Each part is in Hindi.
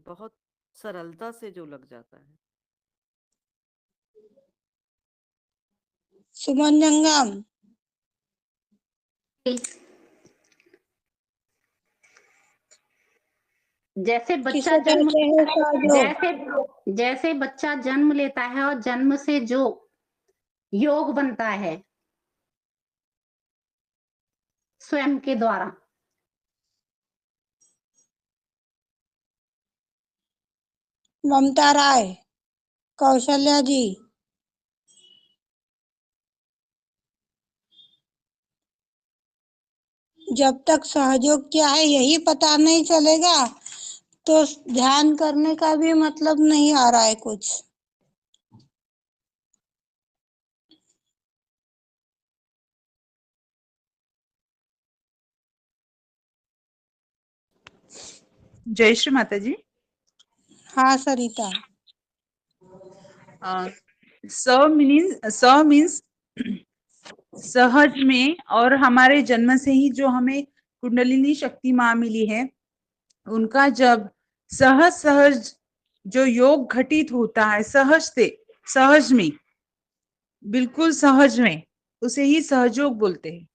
बहुत सरलता से जो लग जाता है। सुमन जंगम। जैसे बच्चा किसे जन्म कहते हैं सहयोग? जैसे बच्चा जन्म लेता है और जन्म से जो योग बनता है स्वयं के द्वारा। ममता राय। कौशल्या जी। जब तक सहयोग क्या है यही पता नहीं चलेगा तो ध्यान करने का भी मतलब नहीं आ रहा है कुछ। जय श्री माता जी। हाँ सरिता। स मीन्स सहज में, और हमारे जन्म से ही जो हमें कुंडलिनी शक्ति माँ मिली है उनका जब सहज सहज जो योग घटित होता है सहज में, बिल्कुल सहज में, उसे ही सहयोग बोलते हैं।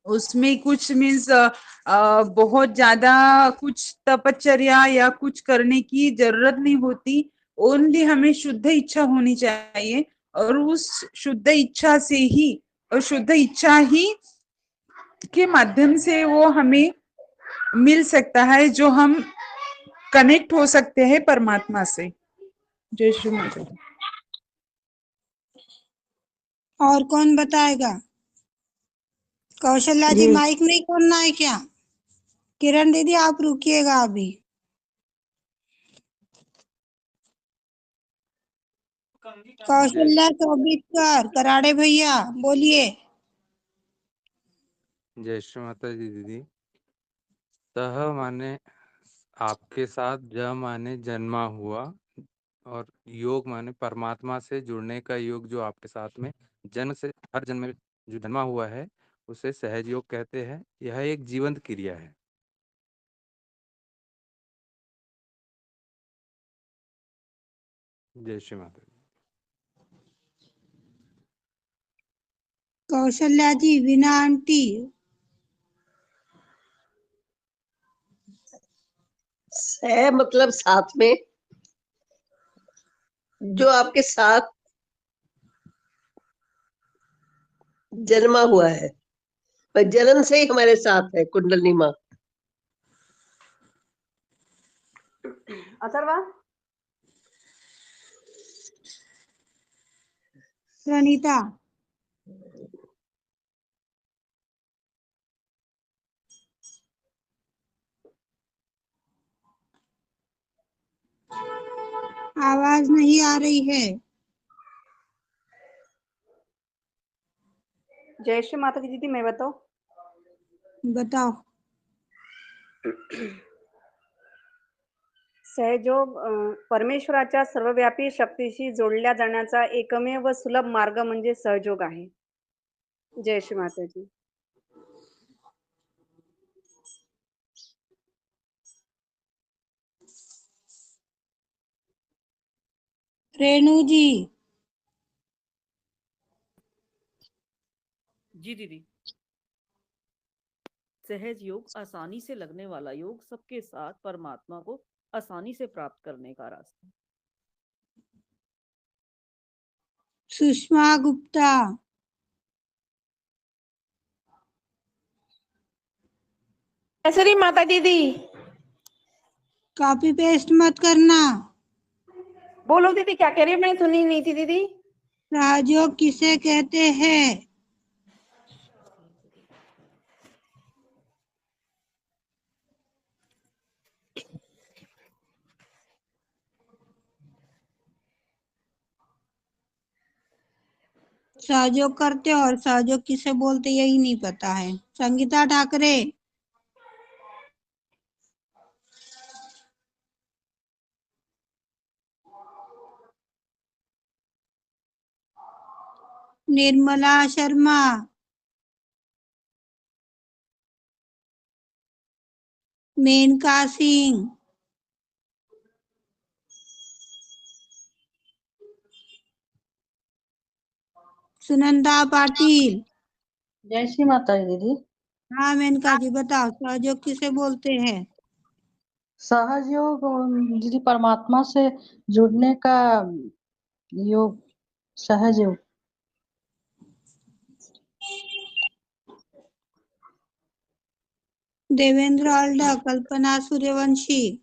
उसमें कुछ मीन्स बहुत ज्यादा कुछ तपश्चर्या या कुछ करने की जरूरत नहीं होती। ओनली हमें शुद्ध इच्छा होनी चाहिए, और उस शुद्ध इच्छा से ही, और शुद्ध इच्छा ही के माध्यम से वो हमें मिल सकता है, जो हम कनेक्ट हो सकते हैं परमात्मा से। जय श्री माता। और कौन बताएगा? कौशल्या जी माइक नहीं खोलना है क्या? किरण दीदी आप रुकिएगा अभी। कौशल्या चौबीसकर कराड़े भैया बोलिए। जय श्री माता जी दीदी। सह माने आपके साथ, ज माने जन्मा हुआ, और योग माने परमात्मा से जुड़ने का योग, जो आपके साथ में जन्म से हर जन्म में जो जन्मा हुआ है उसे सहज योग कहते हैं। यह एक जीवंत क्रिया है। जय श्री माता। कौशल्या जी वीना आंटी। सह मतलब साथ में, जो आपके साथ जन्मा हुआ है, पर जन्म से ही हमारे साथ है कुंडलिनी माँ। अथर्वा। प्रणीता। आवाज नहीं आ रही है। जय श्री माता की दीदी मैं बताओ। बताओ। सहयोग परमेश्वराच्या सर्वव्यापी शक्तीशी जोडल्या जाण्याचा एकमेव सुलभ मार्ग म्हणजे सहयोग आहे। जय श्री माता जी। रेणु जी। जी दीदी। सहज योग आसानी से लगने वाला योग, सबके साथ परमात्मा को आसानी से प्राप्त करने का रास्ता। सुषमा गुप्ता। सरी माता दीदी। कॉपी पेस्ट मत करना। बोलो दीदी क्या कह रही है, मैंने सुनी नहीं थी दीदी। सहयोग किसे कहते हैं? सहयोग करते और सहयोग किसे बोलते यही नहीं पता है। संगीता ठाकरे। निर्मला शर्मा। मेनका सिंह। सुनंदा पाटिल। जय श्री माता दीदी। हाँ मेनका जी बताओ, सहयोग किसे बोलते हैं? सहज योग दीदी परमात्मा से जुड़ने का योग, सहज योग। देवेंद्र आल्डा, कल्पना सूर्यवंशी।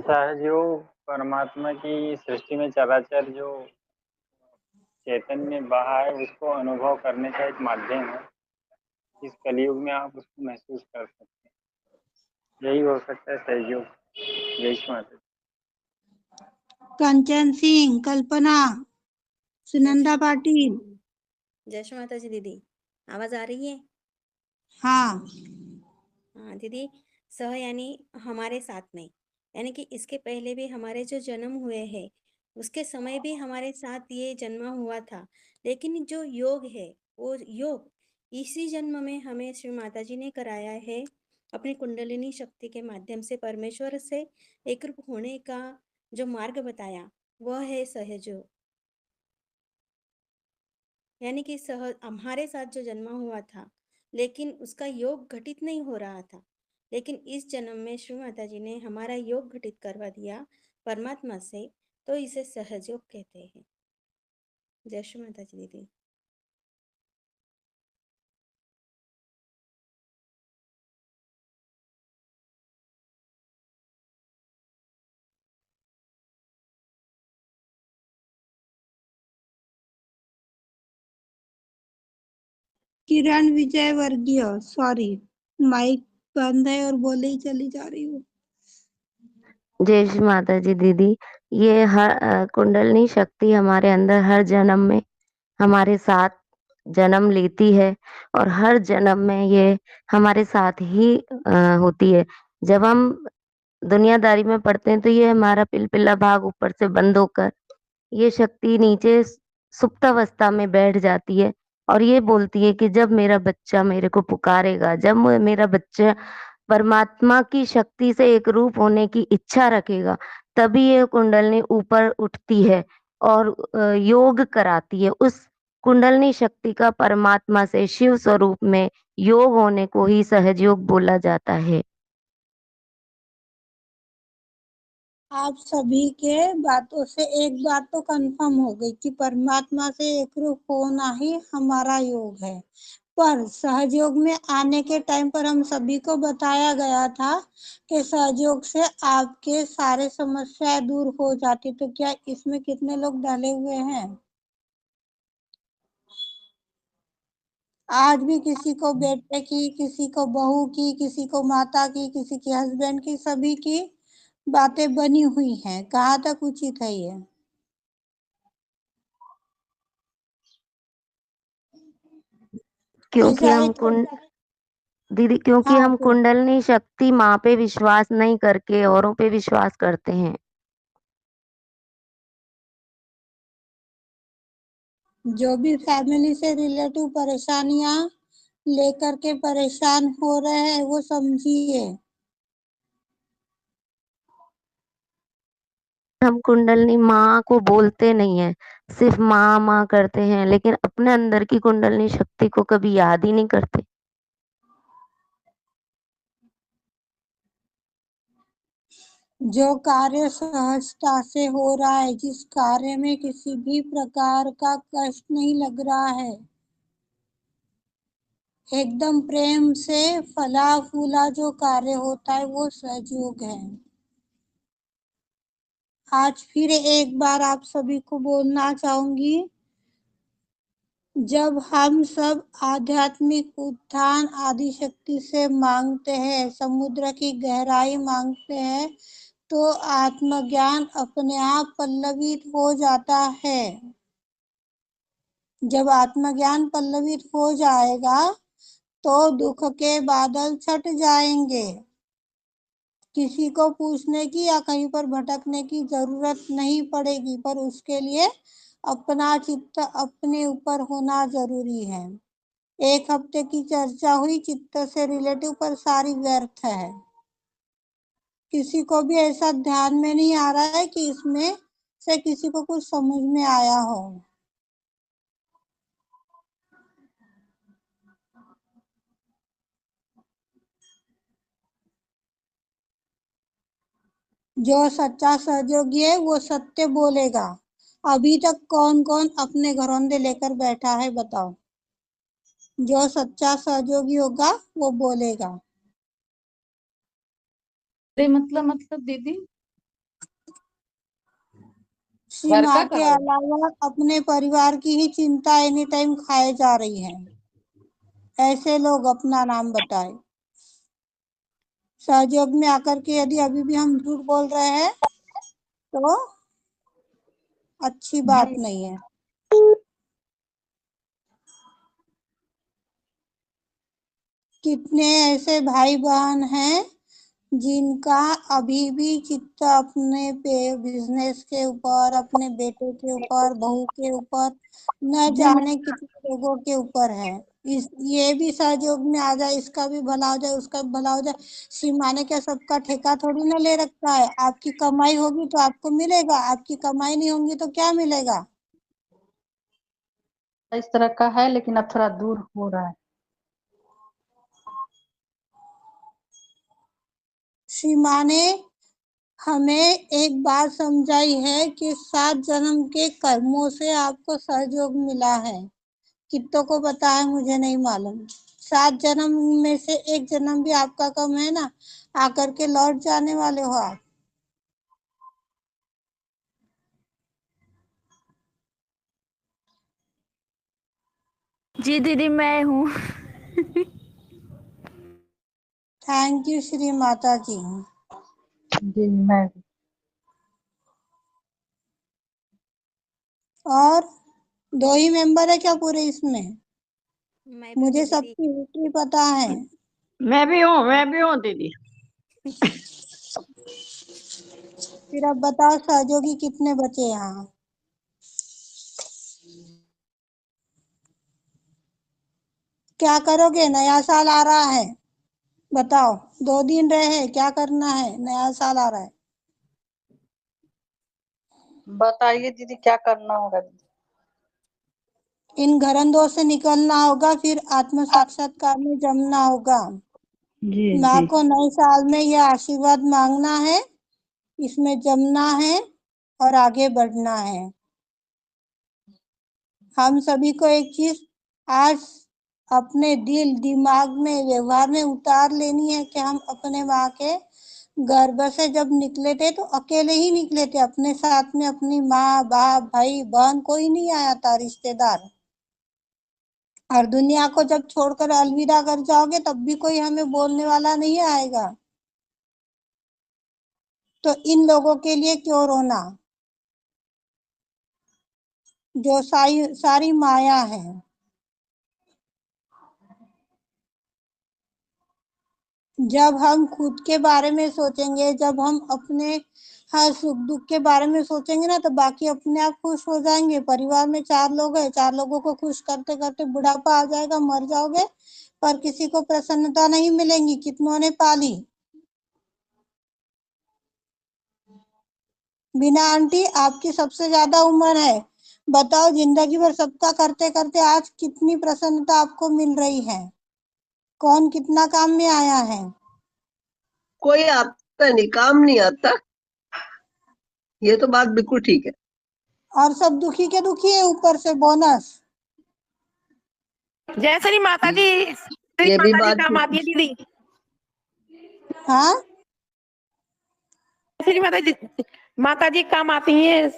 सहयोग परमात्मा की सृष्टि में चराचर जो चैतन्य बहा है उसको अनुभव करने का एक माध्यम है। इस कलयुग में आप उसको महसूस कर सकते हैं, यही हो सकता है सहयोग। जय श्री माता। कंचन सिंह, कल्पना, सुनंदा पाटिल। जय श्री माता जी दीदी, आवाज आ रही है? हाँ हाँ दीदी, सह यानी हमारे साथ में, यानी कि इसके पहले भी हमारे जो जन्म हुए हैं उसके समय भी हमारे साथ ये जन्म हुआ था, लेकिन जो योग है वो योग इसी जन्म में हमें श्री माता जी ने कराया है। अपनी कुंडलिनी शक्ति के माध्यम से परमेश्वर से एकरूप होने का जो मार्ग बताया वह है सहयोग। यानी कि हमारे साथ जो जन्म हुआ था लेकिन उसका योग घटित नहीं हो रहा था, लेकिन इस जन्म में श्री माता जी ने हमारा योग घटित करवा दिया परमात्मा से, तो इसे सहयोग कहते हैं। जय श्री माता जी दीदी। किरण विजय वर्गीय, सॉरी माइक बंद है और बोले ही चली जा रही हूँ। जय श्री माता जी दीदी। ये हर कुंडलिनी शक्ति हमारे अंदर हर जन्म में हमारे साथ जन्म लेती है और हर जन्म में ये हमारे साथ ही होती है। जब हम दुनियादारी में पढ़ते हैं तो ये हमारा पिलपिला भाग ऊपर से बंद होकर ये शक्ति नीचे सुप्तावस्था में बैठ जाती है और ये बोलती है कि जब मेरा बच्चा मेरे को पुकारेगा, जब मेरा बच्चा परमात्मा की शक्ति से एक रूप होने की इच्छा रखेगा, तभी ये कुंडलिनी ऊपर उठती है और योग कराती है। उस कुंडलिनी शक्ति का परमात्मा से शिव स्वरूप में योग होने को ही सहयोग बोला जाता है। आप सभी के बातों से एक बात तो कंफर्म हो गई कि परमात्मा से एकरूप होना ही हमारा योग है। पर सहयोग में आने के टाइम पर हम सभी को बताया गया था कि सहयोग से आपके सारे समस्याएं दूर हो जाती, तो क्या इसमें कितने लोग डले हुए हैं? आज भी किसी को बेटे की, किसी को बहू की, किसी को माता की, किसी के हस्बैंड की, सभी की बातें बनी हुई हैं। कहाँ तक उचित है ये? क्योंकि ऐसा हम एक दीदी क्योंकि हाँ हम तो कुंडलिनी शक्ति माँ पे विश्वास नहीं करके औरों पे विश्वास करते हैं। जो भी फैमिली से रिलेटिव परेशानियां लेकर के परेशान हो रहे हैं वो समझिए। हम कुंडलिनी माँ को बोलते नहीं है, सिर्फ माँ माँ करते हैं, लेकिन अपने अंदर की कुंडलिनी शक्ति को कभी याद ही नहीं करते। जो कार्य सहजता से हो रहा है, जिस कार्य में किसी भी प्रकार का कष्ट नहीं लग रहा है, एकदम प्रेम से फला फूला जो कार्य होता है वो सहयोग है। आज फिर एक बार आप सभी को बोलना चाहूंगी, जब हम सब आध्यात्मिक उत्थान आदि शक्ति से मांगते हैं, समुद्र की गहराई मांगते हैं, तो आत्मज्ञान अपने आप पल्लवित हो जाता है। जब आत्मज्ञान पल्लवित हो जाएगा तो दुख के बादल छट जाएंगे। किसी को पूछने की या कहीं पर भटकने की जरूरत नहीं पड़ेगी, पर उसके लिए अपना चित्त अपने ऊपर होना जरूरी है। एक हफ्ते की चर्चा हुई चित्त से रिलेटिव, पर सारी व्यर्थ है, किसी को भी ऐसा ध्यान में नहीं आ रहा है कि इसमें से किसी को कुछ समझ में आया हो। जो सच्चा सहयोगी है वो सत्य बोलेगा। अभी तक कौन कौन अपने घरौंदे लेकर बैठा है बताओ। जो सच्चा सहयोगी होगा वो बोलेगा। मतलब दीदी श्री घर का माँ के कार्य। अलावा अपने परिवार की ही चिंता एनी टाइम खाए जा रही है। ऐसे लोग अपना नाम बताए। सहयोग में आकर के यदि अभी भी हम झूठ बोल रहे हैं तो अच्छी बात नहीं है। कितने ऐसे भाई बहन हैं जिनका अभी भी चित्त अपने बिजनेस के ऊपर, अपने बेटे के ऊपर, बहू के ऊपर, न जाने कितने लोगों के ऊपर है। ये भी सहयोग में आ जाए, इसका भी भला हो जाए, उसका भी भला हो जाए। श्री माँ ने क्या सबका ठेका थोड़ी ना ले रखा है। आपकी कमाई होगी तो आपको मिलेगा, आपकी कमाई नहीं होगी तो क्या मिलेगा। इस तरह का है, लेकिन अब थोड़ा दूर हो रहा है। श्री माँ ने हमें एक बात समझाई है कि 7 जन्म के कर्मों से आपको सहयोग मिला है। कितनों को पता है मुझे नहीं मालूम। 7 जन्म में से एक जन्म भी आपका कम है ना, आकर के लौट जाने वाले हो आप। जी दीदी मैं हूँ। थैंक यू श्री माता जी। जी मैं और 2 ही मेंबर है क्या पूरे इसमें? मैं भी मुझे हूँ दीदी। सबकी हिस्ट्री पता है। मैं भी हूँ दीदी। फिर अब बताओ सहयोगी कितने बचे यहाँ? क्या करोगे? नया साल आ रहा है, बताओ। 2 दिन रहे, क्या करना है? नया साल आ रहा है। बताइए दीदी क्या करना होगा दीदी। इन घरंदों से निकलना होगा, फिर आत्म साक्षात्कार में जमना होगा। जी माँ जी को नए साल में यह आशीर्वाद मांगना है, इसमें जमना है और आगे बढ़ना है। हम सभी को एक चीज आज अपने दिल दिमाग में व्यवहार में उतार लेनी है कि हम अपने माँ के गर्भ से जब निकले थे तो अकेले ही निकले थे। अपने साथ में अपनी माँ बाप भाई बहन कोई नहीं आया था, रिश्तेदार। और दुनिया को जब छोड़कर अलविदा कर जाओगे तब भी कोई हमें बोलने वाला नहीं आएगा। तो इन लोगों के लिए क्यों रोना, जो सारी माया है। जब हम खुद के बारे में सोचेंगे, जब हम अपने हर सुख दुख के बारे में सोचेंगे ना, तो बाकी अपने आप खुश हो जाएंगे। परिवार में 4 लोग हैं, 4 लोगों को खुश करते करते बुढ़ापा आ जाएगा, मर जाओगे, पर किसी को प्रसन्नता नहीं मिलेगी। कितनों ने पाली। बिना आंटी आपकी सबसे ज्यादा उम्र है, बताओ जिंदगी भर सबका करते करते आज कितनी प्रसन्नता आपको मिल रही है? कौन कितना काम में आया है? कोई आता नहीं, काम नहीं आता। ये तो बात बिल्कुल ठीक है। और सब दुखी के दुखी है, ऊपर से बोनस। जय श्री माता जी। श्री ये भी माता जी बात काम ठीक आती है दीदी। हाँ श्री माता जी काम आती हैं।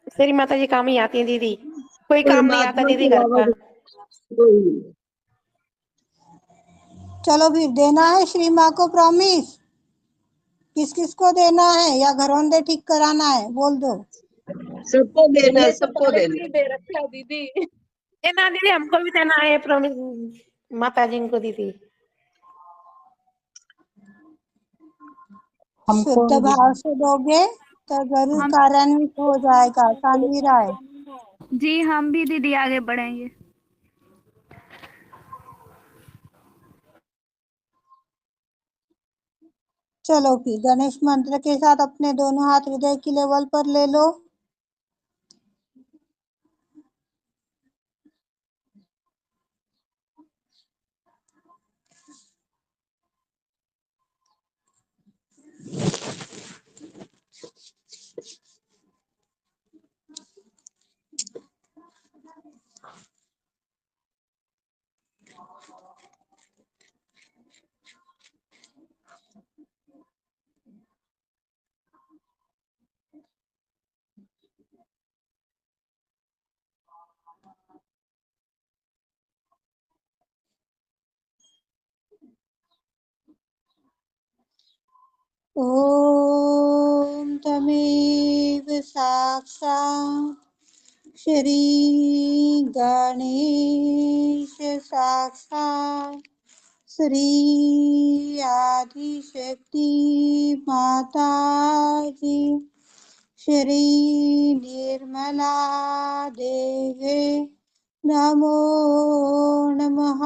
श्री माता जी काम ही आती हैं दीदी। कोई काम नहीं आता परमात्मा दीदी के घर अलावा का। कोई नहीं है। चलो फिर देना है श्री माँ को प्रॉमिस। किस किस को देना है या घरौंदे ठीक कराना है, बोल दो। सबको देना है, ये तो सबको पहले से देना ही है। दे रखा है दीदी। देना दीदी, हमको भी देना है प्रॉमिस माता जी को दीदी। हमको शुद्ध भाव से दोगे तो जरूर हम कार्यान्वित हो जाएगा। सानवी राय। जी हम भी दीदी आगे बढ़ेंगे। चलो फिर गणेश मंत्र के साथ अपने दोनों हाथ हृदय की लेवल पर ले लो। ॐ तमेव साक्षात् श्री गणेश साक्षात् श्री आदिशक्ति माता जी श्री निर्मला देवी नमो नमः।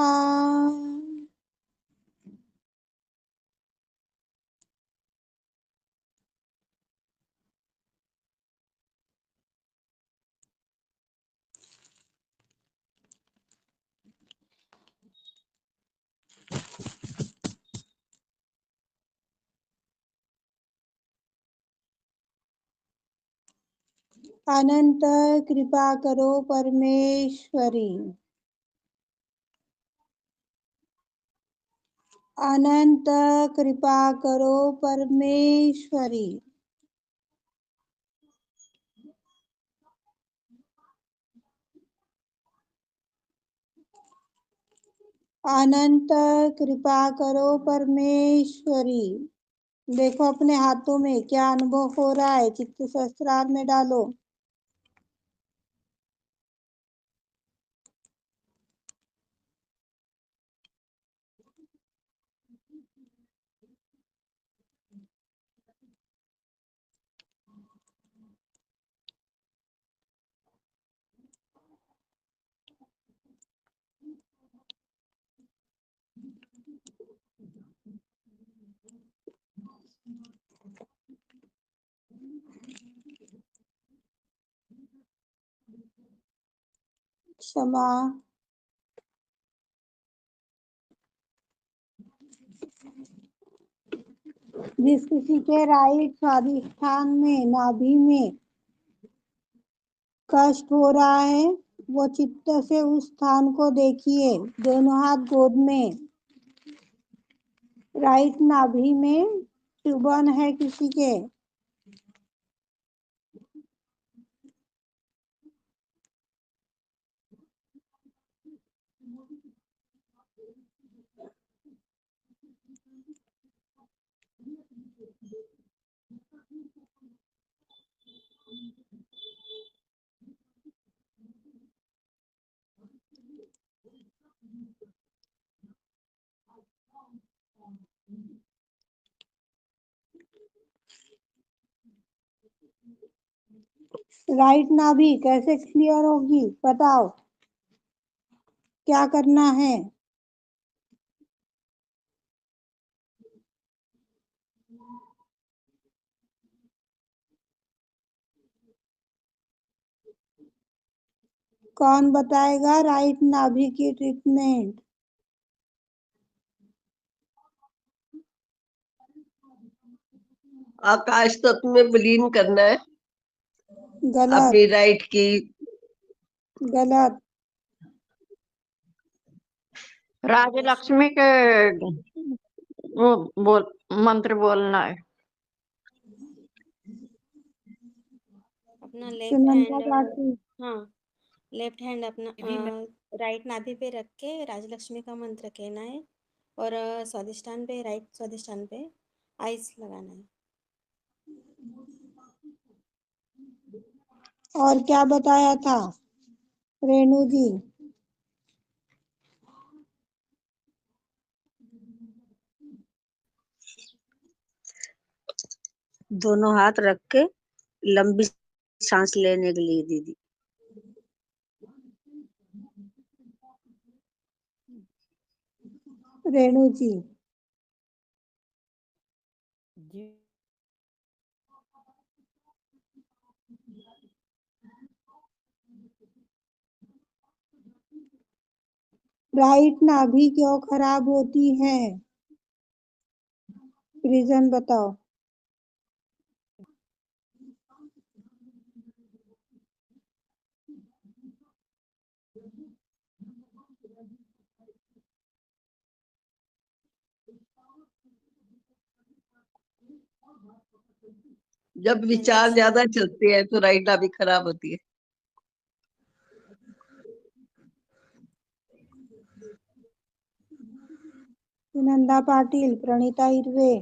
अनंत कृपा करो परमेश्वरी। अनंत कृपा करो परमेश्वरी। अनंत कृपा करो परमेश्वरी। देखो अपने हाथों में क्या अनुभव हो रहा है, चित्त सहस्त्रार में डालो। क्षमा। जिस किसी के राइट स्वादिष्ठान में नाभि में कष्ट हो रहा है वो चित्त से उस स्थान को देखिए। दोनों हाथ गोद में। राइट नाभि में चुभन है किसी के। राइट नाभि कैसे क्लियर होगी बताओ, क्या करना है? कौन बताएगा राइट नाभि की ट्रीटमेंट? आकाश तत्व में विलीन करना है गलत। अपनी राइट की। गलत। राजलक्ष्मी के वो बोल मंत्र बोलना है। अपना लेफ्ट सुनंदा हैंड, काकी। हाँ लेफ्ट हैंड अपना राइट नाभि पे रख के राजलक्ष्मी का मंत्र कहना है और स्वादिष्ठान पे, राइट स्वादिष्ठान पे आइस लगाना है। और क्या बताया था रेणु जी? दोनों हाथ रख के लंबी सांस लेने के लिए दीदी। रेणु जी जी राइट नाभि क्यों खराब होती है? रीजन बताओ। जब विचार ज्यादा चलते हैं तो राइट नाभि खराब होती है। सुनंदा पाटिल, प्रणीता हिरवे।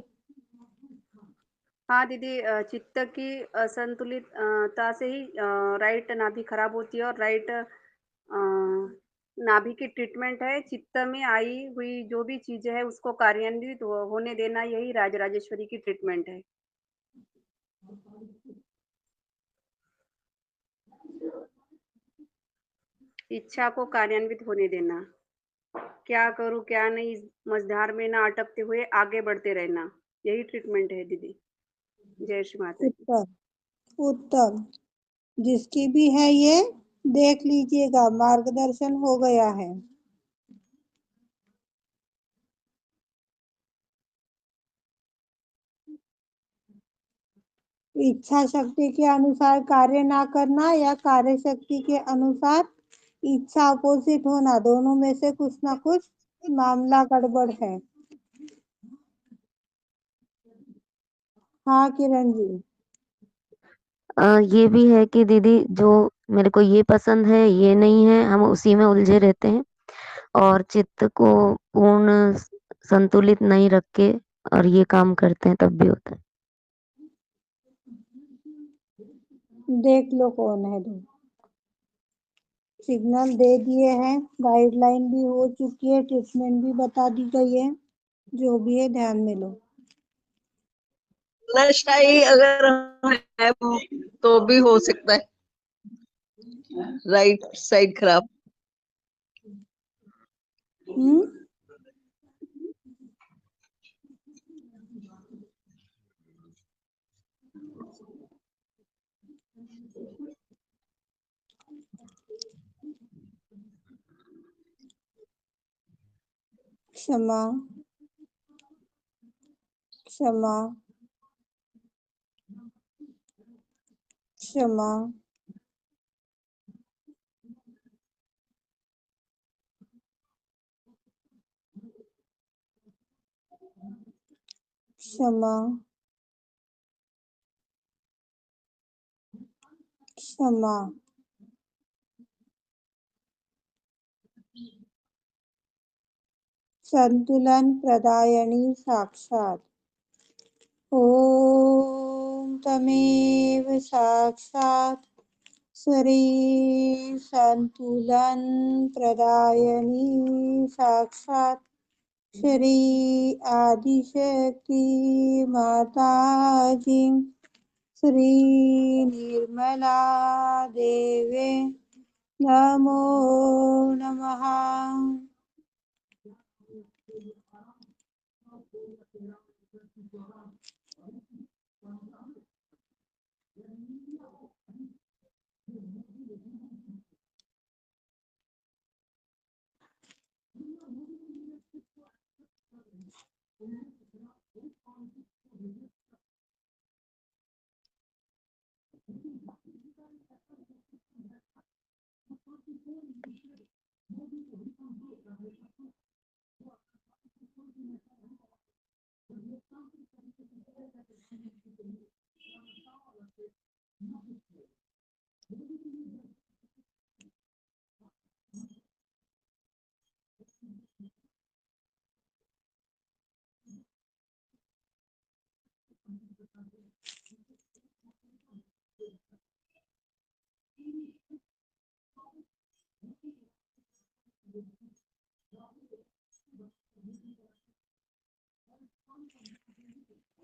हाँ दीदी, चित्त की असंतुलितता से ही राइट नाभि खराब होती है, और राइट नाभि की ट्रीटमेंट है चित्त में आई हुई जो भी चीजें है उसको कार्यान्वित होने देना, यही राजराजेश्वरी की ट्रीटमेंट है। इच्छा को कार्यान्वित होने देना, क्या करूं क्या नहीं, इस मझधार में ना अटकते हुए आगे बढ़ते रहना, यही ट्रीटमेंट है दीदी। जय श्री माता जी। उत्तर उत्तर जिसकी भी है ये देख लीजिएगा, मार्गदर्शन हो गया है। इच्छा शक्ति के अनुसार कार्य ना करना या कार्य शक्ति के अनुसार इच्छा अपोजिट होना, दोनों में से कुछ ना कुछ मामला गड़बड़ है। हाँ किरण जी। ये भी है कि दीदी जो मेरे को ये पसंद है ये नहीं है, हम उसी में उलझे रहते हैं और चित्त को पूर्ण संतुलित नहीं रख के और ये काम करते हैं तब भी होता है। देख लो कौन है दो। सिग्नल दे दिए हैं, गाइडलाइन भी हो चुकी है, ट्रीटमेंट भी बता दी गई है, जो भी है ध्यान में लो। नशाई अगर है तो भी हो सकता है राइट साइड खराब। क्षमा क्षमा क्षमा क्षमा क्षमा। संतुलन प्रदायिनी साक्षात। ओम तमेव साक्षात श्री संतुलन प्रदायिनी साक्षात श्री आदिशक्ति माता जी श्री निर्मला देवे नमो नमः।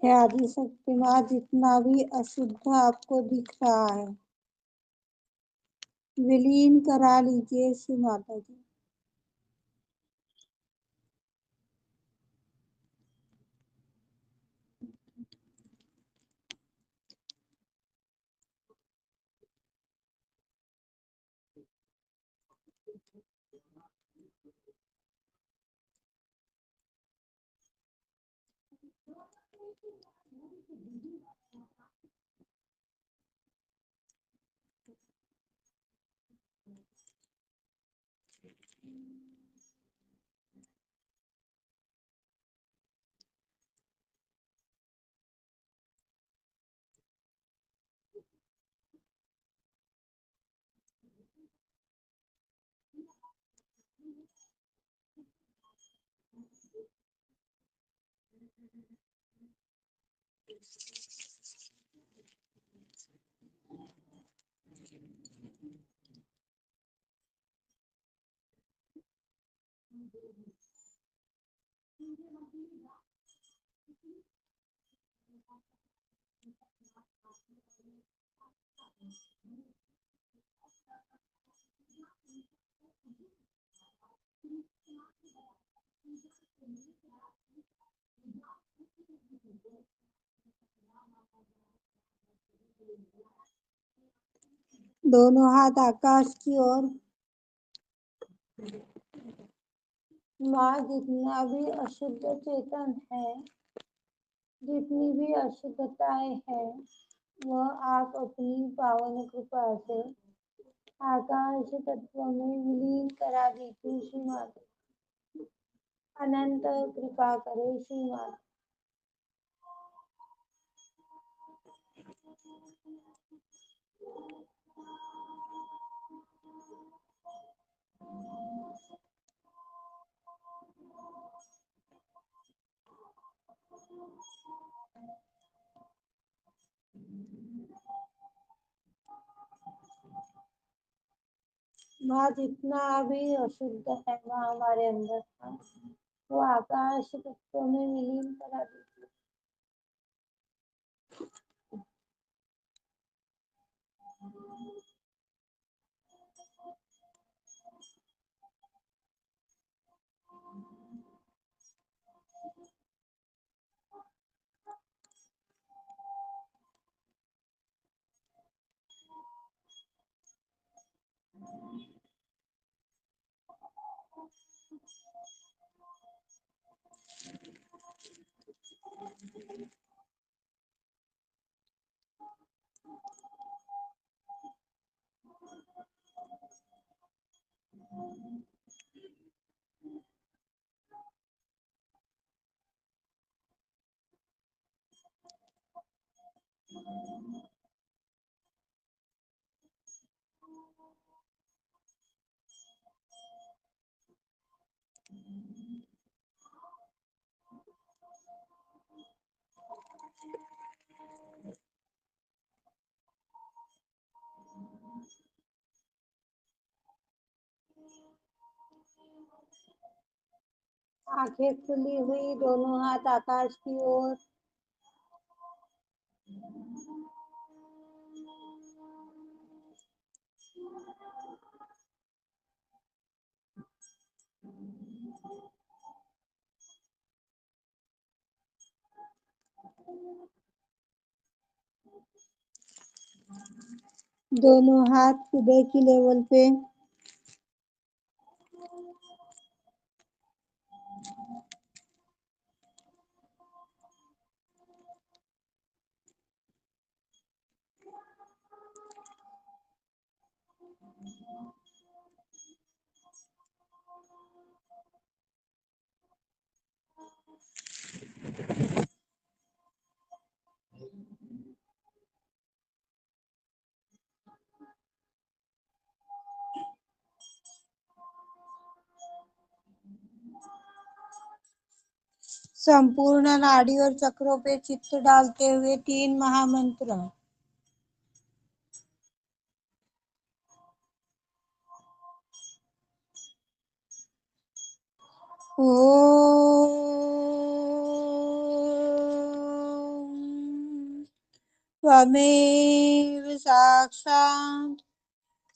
हे आदिशक्ति माँ, जितना भी अशुद्ध आपको दिख रहा है विलीन करा लीजिए श्री माता जी। दोनों हाथ आकाश की ओर। माँ जितना भी अशुद्ध चेतन है, जितनी भी अशुद्धताएं हैं, वह आप अपनी पावन कृपा से आकाश तत्व में विलीन करा दीजिए श्री माता। अनंत कृपा करे श्री माता। माँ जितना भी अशुद्ध है वह हमारे अंदर था, वो आकाश तत्व में विलीन करा दीजिए। आंखें खुली हुई, दोनों हाथ आकाश की ओर। दोनों हाथ हृदय की लेवल पे। संपूर्ण नाड़ी और चक्रों पे चित्त डालते हुए 3 महामंत्र। ओम त्वमेव साक्षात्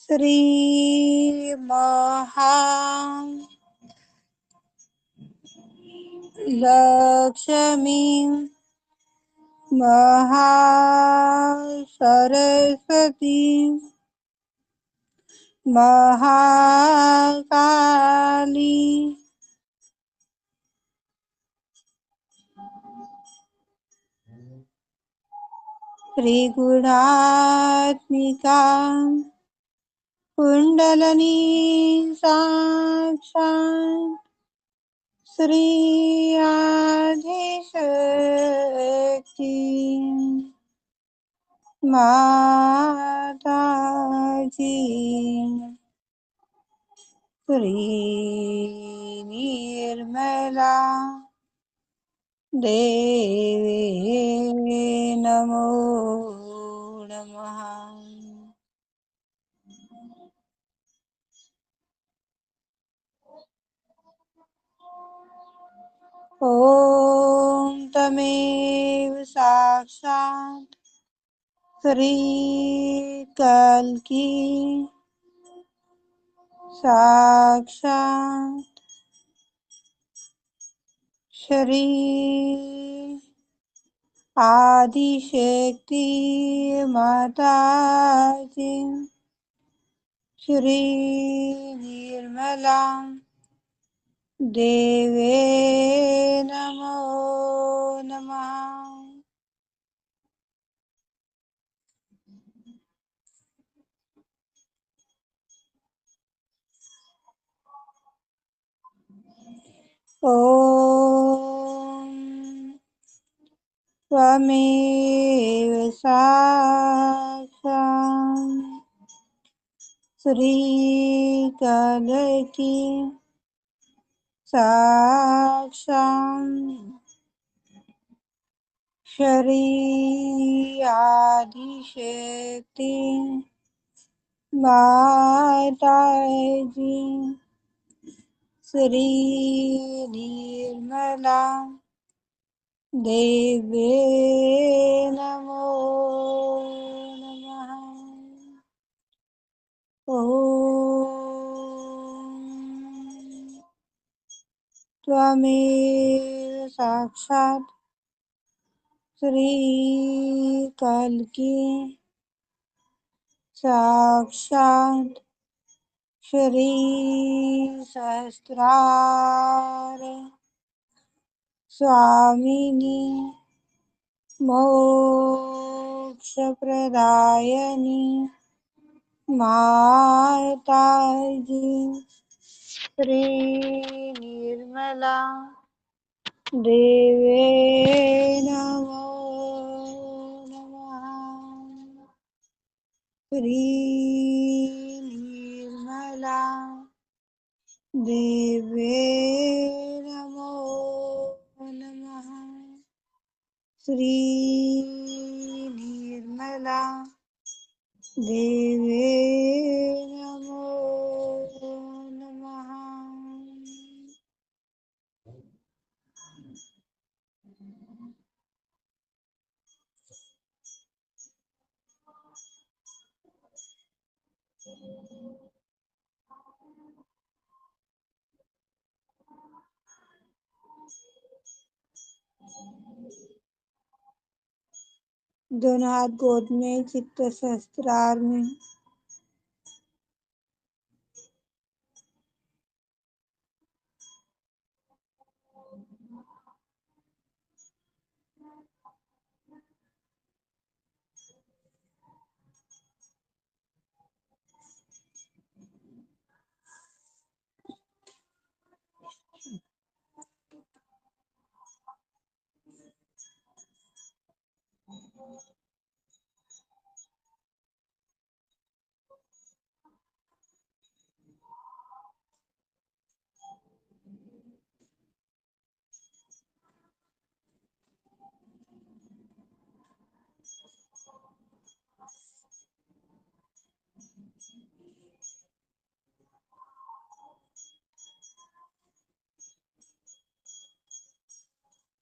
श्री महालक्ष्मी महासरस्वती महाकाली त्रिगुणात्मिका कुंडलनी साक्षात् श्री आदिशक्ति माताजी श्री निर्मला देवी नमो नमः। ॐ तमेव साक्षात् श्री कल्की साक्षात् श्री आदिशक्ति माताजी श्री निर्मला देवे नमो नमः। ॐ त्वमेव साक्षात् श्री कल्की साक्षात् श्री आदिशक्ति माताजी श्री निर्मला देवे नमो नमः। ॐ त्वमेव साक्षात् श्री कल्की साक्षात् श्री सहस्रार स्वामिनी मोक्षप्रदायिनी माताजी श्री निर्मला देवे नमो नमः। श्री निर्मला देवे नमो नमः। श्री निर्मला देवे नमो नमः। दोनों हाथ गोद में, चित्त सहस्त्रार में।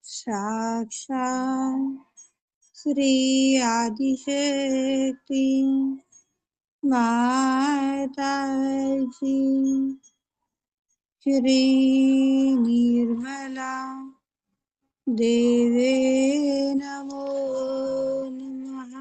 साक्षात् श्री आदिशक्ति माताजी श्री निर्मला देवे नमो नमः।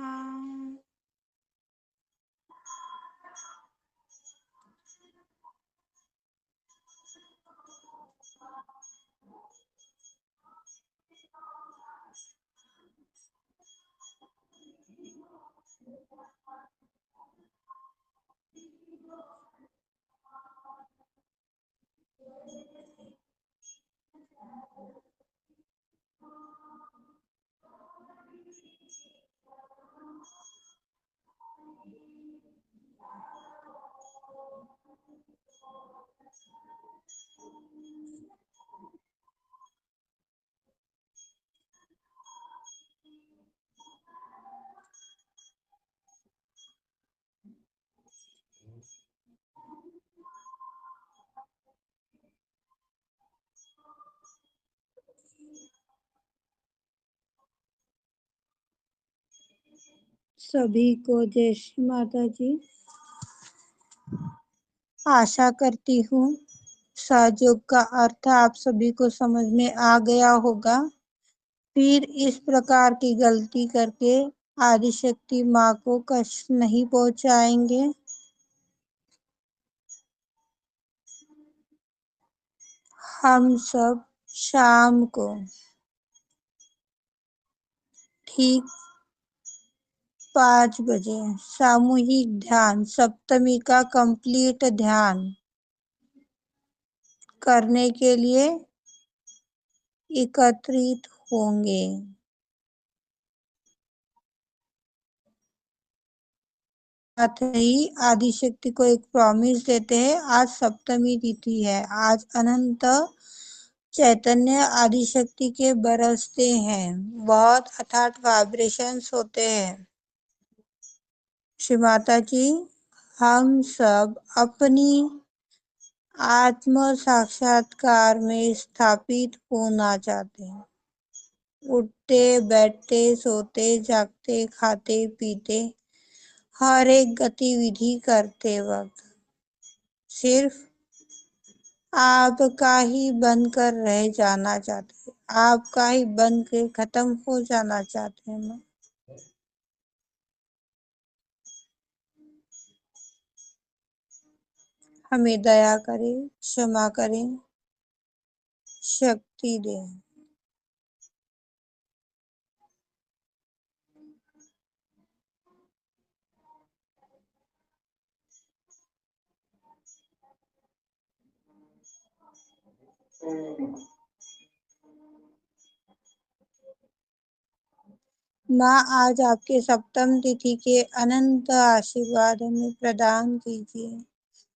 सभी को जय श्री माता जी। आशा करती हूँ सहयोग का अर्थ आप सभी को समझ में आ गया होगा। फिर इस प्रकार की गलती करके आदिशक्ति माँ को कष्ट नहीं पहुंचाएंगे। हम सब शाम को ठीक 5 बजे सामूहिक ध्यान सप्तमी का कंप्लीट ध्यान करने के लिए एकत्रित होंगे। साथ ही आदिशक्ति को एक प्रॉमिस देते हैं। आज सप्तमी तिथि है। आज अनंत चैतन्य आदिशक्ति के बरसते हैं। बहुत अथाट वाइब्रेशंस होते हैं। श्री माता जी, हम सब अपनी आत्म साक्षात्कार में स्थापित होना चाहते हैं। उठते बैठते सोते जागते खाते पीते हर एक गतिविधि करते वक्त सिर्फ आपका ही बनकर रह जाना चाहते हैं। आपका ही बन के खत्म हो जाना चाहते हैं। हमें दया करें, क्षमा करें, शक्ति दें। माँ, आज आपके सप्तम तिथि के अनंत आशीर्वाद हमें प्रदान कीजिए।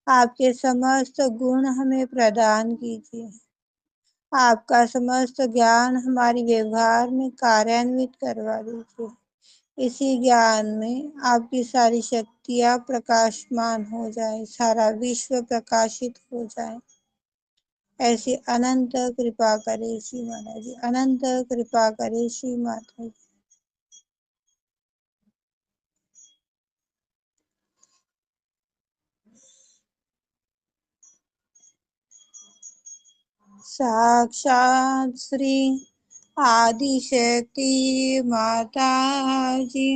आपके समस्त गुण हमें प्रदान कीजिए। आपका समस्त ज्ञान हमारी व्यवहार में कार्यान्वित करवा दीजिए। इसी ज्ञान में आपकी सारी शक्तियाँ प्रकाशमान हो जाए, सारा विश्व प्रकाशित हो जाए। ऐसी अनंत कृपा करे श्री माता जी। अनंत कृपा करे श्री माता जी। साक्षात श्री आदिशक्ति माता जी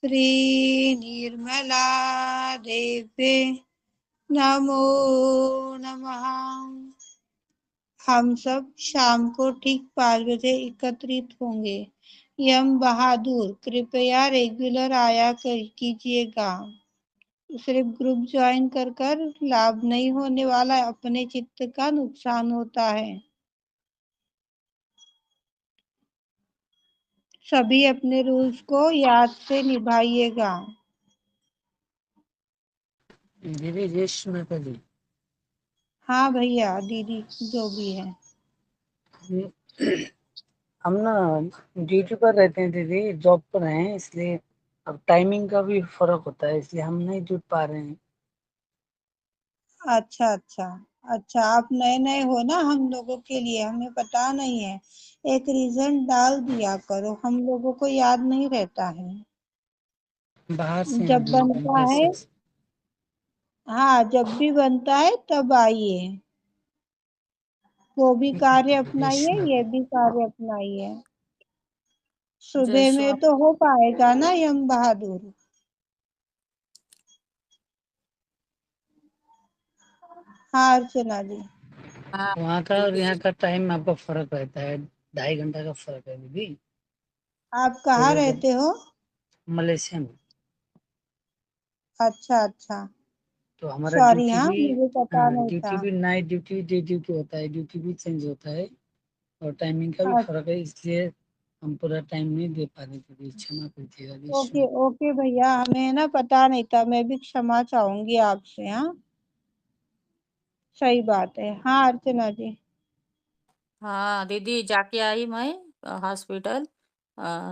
श्री निर्मला देवी नमो नमः। हम सब शाम को ठीक 5 बजे एकत्रित होंगे। यम बहादुर कृपया रेगुलर आया कीजिएगा। सिर्फ ग्रुप ज्वाइन कर लाभ नहीं होने वाला है, अपने चित्त का नुकसान होता है। सभी अपने रूल्स को याद से निभाइएगा। दीदी जय श्री माता जी। हाँ भैया दीदी जो भी है। हम ना ड्यूटी पर रहते हैं दीदी, जॉब पर हैं, इसलिए अब टाइमिंग का भी फर्क होता है, इसलिए हम नहीं जुट पा रहे हैं। अच्छा अच्छा अच्छा, आप नए नए हो ना हम लोगों के लिए, हमें पता नहीं है। एक रीजन डाल दिया करो, हम लोगों को याद नहीं रहता है। बाहर से हैं जब दीदी, बनता है, वैसे हाँ जब भी बनता है तब आइए। वो भी कार्य जय अपनाइए, श्री ये माता। भी कार्य अपनाइए। जय सुबह श्री में तो हो पाएगा ना यम बहादुर? हाँ अर्चना जी। वहाँ का और यहाँ का टाइम आपका फर्क रहता है, 2.5 घंटा का फर्क है दीदी। आप कहाँ तो जब रहते हो? मलेशिया में, अच्छा अच्छा, तो हमारा सॉरी ड्यूटी हाँ भी, मुझे पता नहीं ड्यूटी था। भी नाइट ड्यूटी डे ड्यूटी होता है, ड्यूटी भी चेंज होता है और टाइमिंग का भी फर्क है, इसलिए हम पूरा टाइम नहीं दे पा रहे थे। क्षमा कीजिएगा जय श्री ओके ओके भैया, हमें ना पता नहीं था, मैं भी क्षमा चाहूंगी आपसे। हाँ सही बात है। हाँ अर्चना जी। हाँ दीदी जाके आई मैं हॉस्पिटल,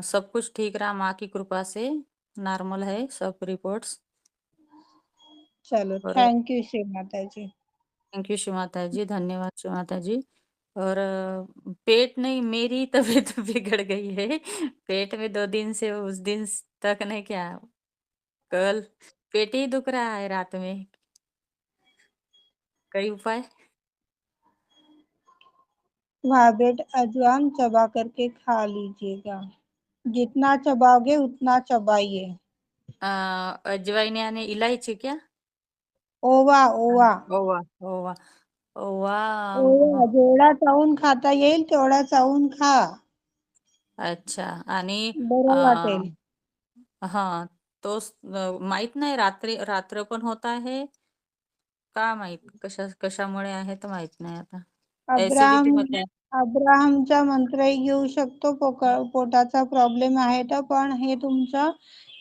सब कुछ ठीक रहा माँ की कृपा से, नॉर्मल है सब रिपोर्ट्स। चलो और thank you Shri Mata ji. Thank you माता जी, धन्यवाद माता जी। और पेट नहीं, मेरी तबीयत बिगड़ गई है। पेट में 2 दिन से, उस दिन तक नहीं क्या, कल पेट ही दुख रहा है रात में, कई उपाय? वाबेट अजवाइन चबा करके खा लीजिएगा, जितना चबाओगे उतना चबाइए। अजवाइन यानी इलायची क्या? ओवा ओवा ओवा ओवा ओवा ओवा जेवढा चावून खाता येईल तेवढा चावून खा, अच्छा. आणि बरं वाटेल. हा तो माहित नाही, रात्र पण होत आहे का माहित, कशामुळे आहे तर माहित नाही आता. ऍसिडिटी मध्ये अब्राहमचा मंत्रही घेऊ शकतो. पोटाचा प्रॉब्लेम आहे तर, पण हे तुमचं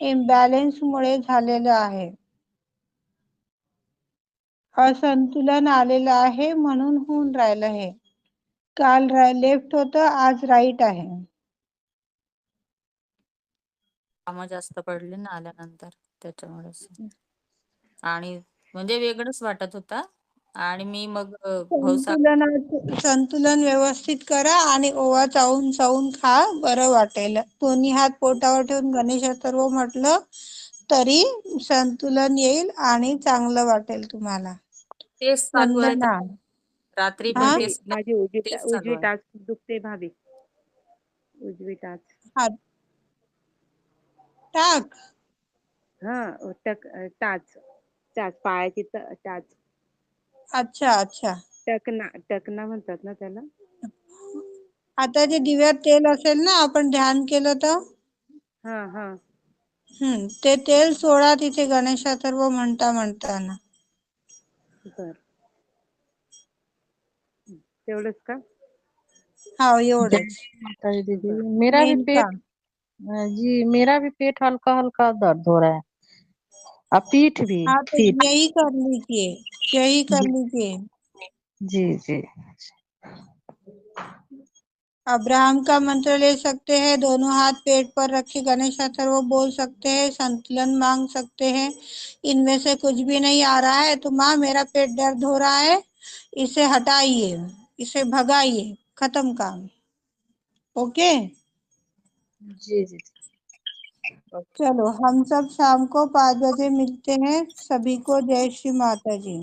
इम्बॅलन्स मुळे झालेलं आहे, असंतुलन आलेलं आहे म्हणून होऊन राहिलं. हे काल लेफ्ट होतं, आज राईट आहे. काम जास्त पडले ना आल्यानंतर, त्याच्यामुळेच. आणि म्हणजे वेगळंच वाटत होता. आणि मी मग संतुलन व्यवस्थित करा आणि ओवा चावून चावून खा, बरं वाटेल. दोन्ही हात पोटावर ठेवून गणेश अथर्व म्हटलं तरी संतुलन येईल आणि चांगलं वाटेल तुम्हाला. तेच चालू आहे वंदना. रात्री पण हा? तेच माझी चालू उजवी आहे. टाच दुखते भाभी, उजवी टाच. टाक हा टाच पायाची टाच. अच्छा अच्छा. टकना म्हणतात ना त्याला. आता जे दिव्यात तेल असेल ना, आपण ध्यान केलं तर हा ते तेल सोडा तिथे गणेश अथर्व म्हणताना. बर, तेवढंच का? हाँ एवढंच. माताजी दीदी, मेरा भी मेन पेट काम. जी, मेरा भी पेट हल्का हल्का दर्द हो रहा है, और पीठ भी। हाँ तो पीठ यही कर लीजिए। जी जी। अब्राहम का मंत्र ले सकते हैं, दोनों हाथ पेट पर रखे गणेश अथर्व बोल सकते हैं, संतुलन मांग सकते हैं। इनमें से कुछ भी नहीं आ रहा है तो माँ मेरा पेट दर्द हो रहा है, इसे हटाइए, इसे भगाइए, खत्म काम। ओके जी जी। चलो, हम सब शाम को 5 बजे मिलते हैं। सभी को जय श्री माता जी।